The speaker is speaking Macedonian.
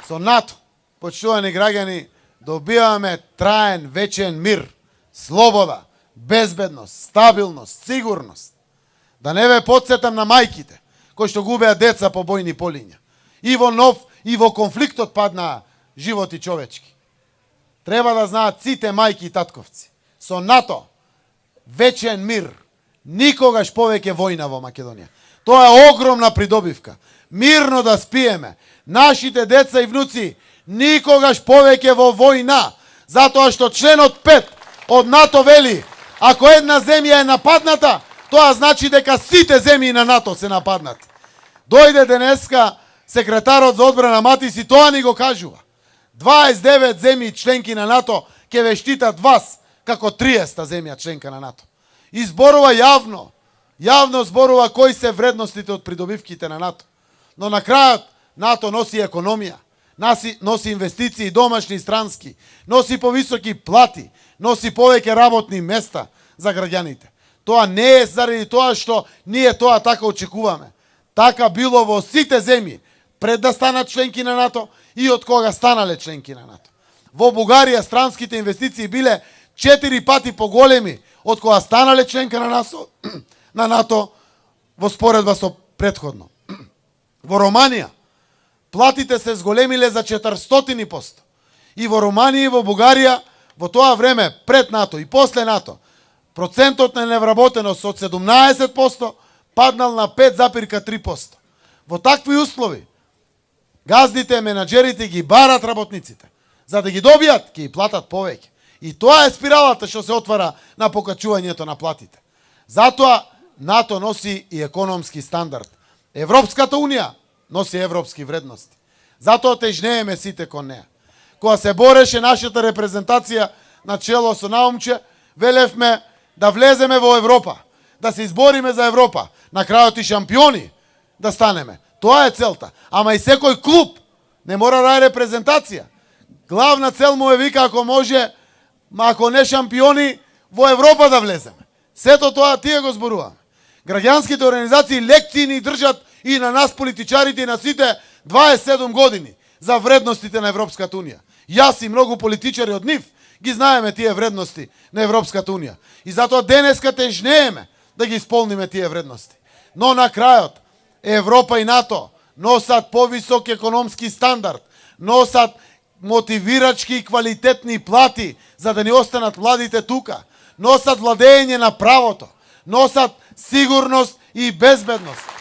Со НАТО, почитувани граѓани, добиваме траен, вечен мир, слобода, безбедност, стабилност, сигурност. Да не ве подсетам на мајките, кои што губеа деца по бојни полиња. И во нов, и во конфликтот паднаа животи човечки. Треба да знаат сите мајки и татковци. Со НАТО, вечен мир, никогаш повеќе војна во Македонија. Тоа е огромна придобивка. Мирно да спиеме. Нашите деца и внуци никогаш повеќе во војна. Затоа што членот 5 од НАТО вели, ако една земја е нападната, тоа значи дека сите земји на НАТО се нападнати. Дојде денеска секретарот за одбрана Матис и тоа ни го кажува. 29 земји членки на НАТО ќе ве штитат вас како 30-та земја членка на НАТО. И зборува јавно зборува кои се вредностите од придобивките на НАТО. Но на крајот НАТО носи економија, носи инвестиции домашни и странски, носи повисоки плати, носи повеќе работни места за граѓаните. Тоа не е заради тоа што ние тоа така очекуваме. Така било во сите земји пред да станат членки на НАТО и од кога станале членки на НАТО. Во Бугарија странските инвестиции биле 4 пати поголеми од кога станале членка на НАТО во споредба со претходно. Во Романија платите се зголемиле за 400%. И во Романија и во Бугарија во тоа време пред НАТО и после НАТО процентот на невработеност од 17% паднал на 5,3%. Во такви услови газдите, менаџерите ги барат работниците. За да ги добијат, ќе ги платат повеќе. И тоа е спиралата што се отвара на покачувањето на платите. Затоа НАТО носи и економски стандард. Европската Унија носи европски вредности. Затоа тежнееме сите кон неа. Кога се бореше нашата репрезентација на чело со Наумче, велевме да влеземе во Европа, да се избориме за Европа, на крајот и шампиони да станеме. Тоа е целта. Ама и секој клуб не мора да е репрезентација. Главна цел му е вика ако може, ако не шампиони, во Европа да влеземе. Сето тоа тие го зборуваме. Граѓанските организации лекции ни држат и на нас политичарите и на сите 27 години за вредностите на Европската Унија. Јас и многу политичари од нив ги знаеме тие вредности на Европската Унија. И затоа денеска тежнееме да ги исполниме тие вредности. Но на крајот Европа и НАТО носат повисок економски стандард, носат мотивирачки и квалитетни плати за да ни останат младите тука, носат владење на правото, носат сигурност и безбедност.